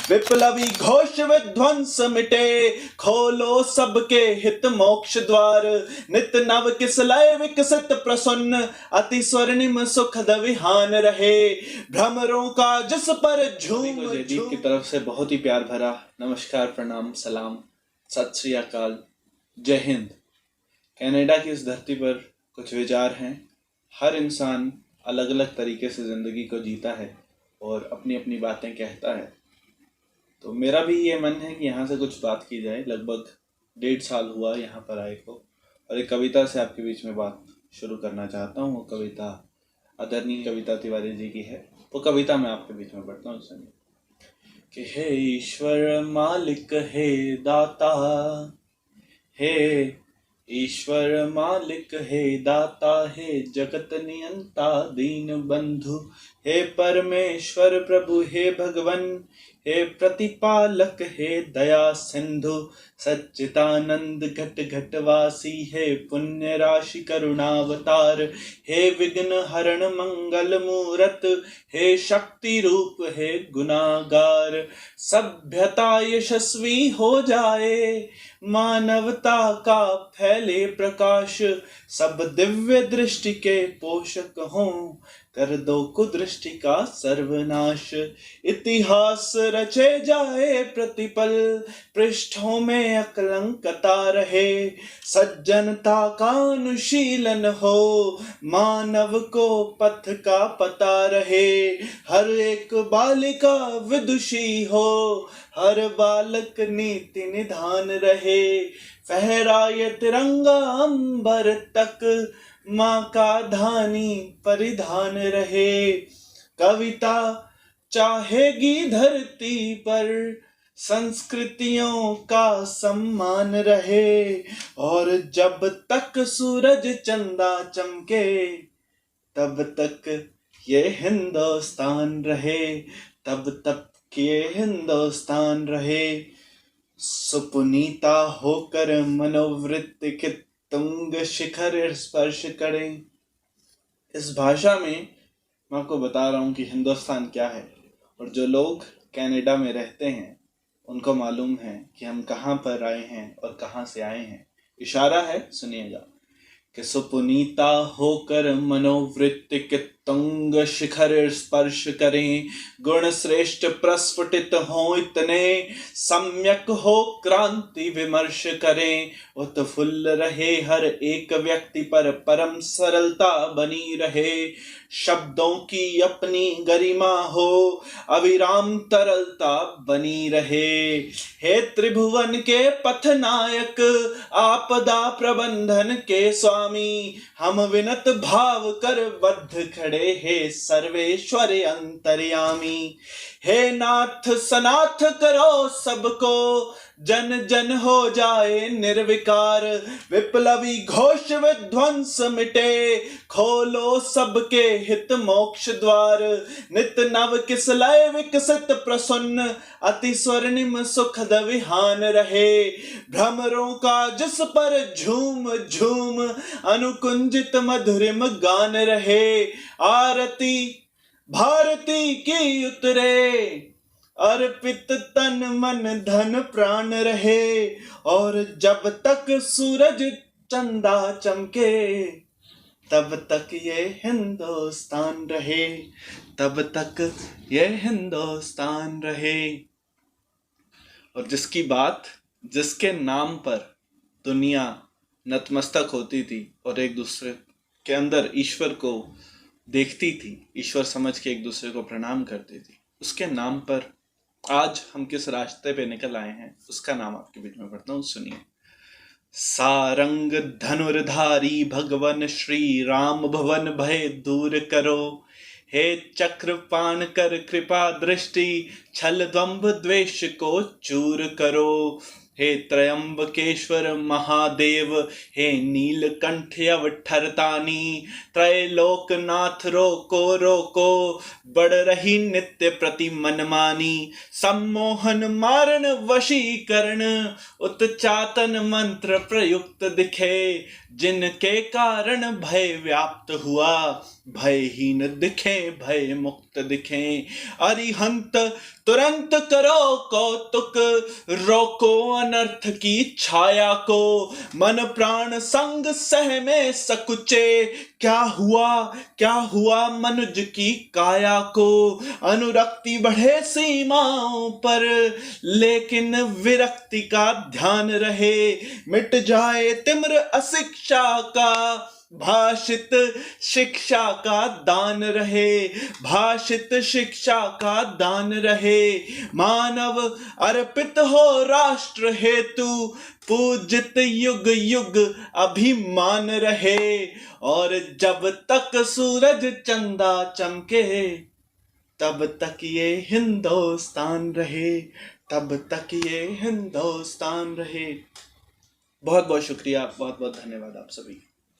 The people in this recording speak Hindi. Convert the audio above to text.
विप्लवी घोष विध्वंस मिटे, खोलो सबके हित मोक्ष द्वार। नित नव किस लय विकसित प्रसन्न, अति स्वर्णिम सुखद विहान रहे। भ्रमरों का जिस पर झूम जयदीप की तरफ से बहुत ही प्यार भरा नमस्कार, प्रणाम, सलाम, सत श्री अकाल, जय हिंद। कनाडा की इस धरती पर कुछ विचार हैं। हर इंसान अलग अलग तरीके से ज़िंदगी को जीता है और अपनी अपनी बातें कहता है। तो मेरा भी ये मन है कि यहाँ से कुछ बात की जाए। लगभग 1.5 साल हुआ यहाँ पर आए को, और एक कविता से आपके बीच में बात शुरू करना चाहता हूँ। वो कविता आदरणीय कविता तिवारी जी की है। वो कविता मैं आपके बीच में पढ़ता हूँ, सुनिए। कि हे ईश्वर मालिक, हे दाता, हे ईश्वर मालिक, हे दाता, हे जगत नियंता दीन बंधु, हे परमेश्वर प्रभु, हे भगवन, हे प्रतिपालक, हे दया सिंधु, सच्चिदानंद घट घटवासी, हे पुण्य राशि करुणावतार, हे विघ्न हरण मंगल मूरत, हे शक्ति रूप, हे गुनागार। सभ्यता यशस्वी हो जाए, मानवता का फैले प्रकाश, सब दिव्य दृष्टि के पोषक हों, कर दो कुदृष्टि का सर्वनाश। इतिहास रचे जाए प्रतिपल, पृष्ठों में अकलंकता रहे, सज्जनता का अनुशीलन हो, मानव को पथ का पता रहे। हर एक बालिका विदुषी हो, हर बालक नीति निधान रहे, फहराए तिरंगा अंबर तक, माँ का धानी परिधान रहे। कविता चाहेगी धरती पर संस्कृतियों का सम्मान रहे, और जब तक सूरज चंदा चमके, तब तक ये हिंदुस्तान रहे, तब तक ये हिंदुस्तान रहे। सुपुनीता होकर मनोवृत्ति के तुंग शिखर स्पर्श करें। इस भाषा में मैं आपको बता रहा हूँ कि हिंदुस्तान क्या है, और जो लोग कनाडा में रहते हैं उनको मालूम है कि हम कहाँ पर आए हैं और कहाँ से आए हैं। इशारा है, सुनिएगा। कि सुपुनीता होकर मनोवृत्ति के तुंग शिखर स्पर्श करें, गुण श्रेष्ठ प्रस्फुटित हो इतने, सम्यक हो क्रांति विमर्श करें, उत्फुल्ल रहे हर एक व्यक्ति पर परम सरलता बनी रहे, शब्दों की अपनी गरिमा हो, अविराम तरलता बनी रहे। हे त्रिभुवन के पथ नायक, आपदा प्रबंधन के स्वामी, हम विनत भाव कर बद्ध खड़े, हे सर्वेश्वर अंतर्यामी। हे नाथ सनाथ करो सबको, जन जन हो जाए निर्विकार, विप्लवी घोष विध्वंस मिटे, खोलो सबके हित मोक्ष द्वार। नित नव किस लय विकसित प्रसन्न, अति स्वर्णिम सुखद विहान रहे, भ्रमरों का जिस पर झूम झूम, अनुकुंजित मधुरिम गान रहे। आरती भारती की उतरे, अर्पित तन मन धन प्राण रहे, और जब तक सूरज चंदा चमके, तब तक ये हिंदुस्तान रहे, तब तक ये हिंदुस्तान रहे। और जिसकी बात, जिसके नाम पर दुनिया नतमस्तक होती थी और एक दूसरे के अंदर ईश्वर को देखती थी, ईश्वर समझ के एक दूसरे को प्रणाम करती थी, उसके नाम पर आज हम किस रास्ते पे निकल आए हैं, उसका नाम आपके बीच में पढ़ता हूँ, सुनिए। सारंग धनुर्धारी भगवन श्री राम, भवन भय दूर करो, हे चक्रपाण कर कृपा दृष्टि, छल द्वंभ द्वेष को चूर करो। हे त्रयंबकेश्वर महादेव, हे नीलकंठ अवठरतानी, त्रैलोकनाथ रोको रोको, बढ़ रही नित्य प्रति मनमानी, सम्मोहन मारण वशीकरण, उत्चातन मंत्र प्रयुक्त दिखे, जिनके कारण भय व्याप्त हुआ, भयहीन दिखे भय मुक्त दिखे। अरिहंत तुरंत करो कौतुक, रोको अनर्थ की छाया को, मन प्राण संग सह में सकुचे, क्या हुआ मनुज की काया को। अनुरक्ति बढ़े सीमाओं पर, लेकिन विरक्ति का ध्यान रहे, मिट जाए तिम्र अशिक्षा का, भाषित शिक्षा का दान रहे, भाषित शिक्षा का दान रहे। मानव अर्पित हो राष्ट्र हेतु, पूजित युग युग अभिमान रहे, और जब तक सूरज चंदा चमके, तब तक ये हिंदुस्तान रहे, तब तक ये हिंदुस्तान रहे। बहुत बहुत शुक्रिया, बहुत बहुत धन्यवाद आप सभी।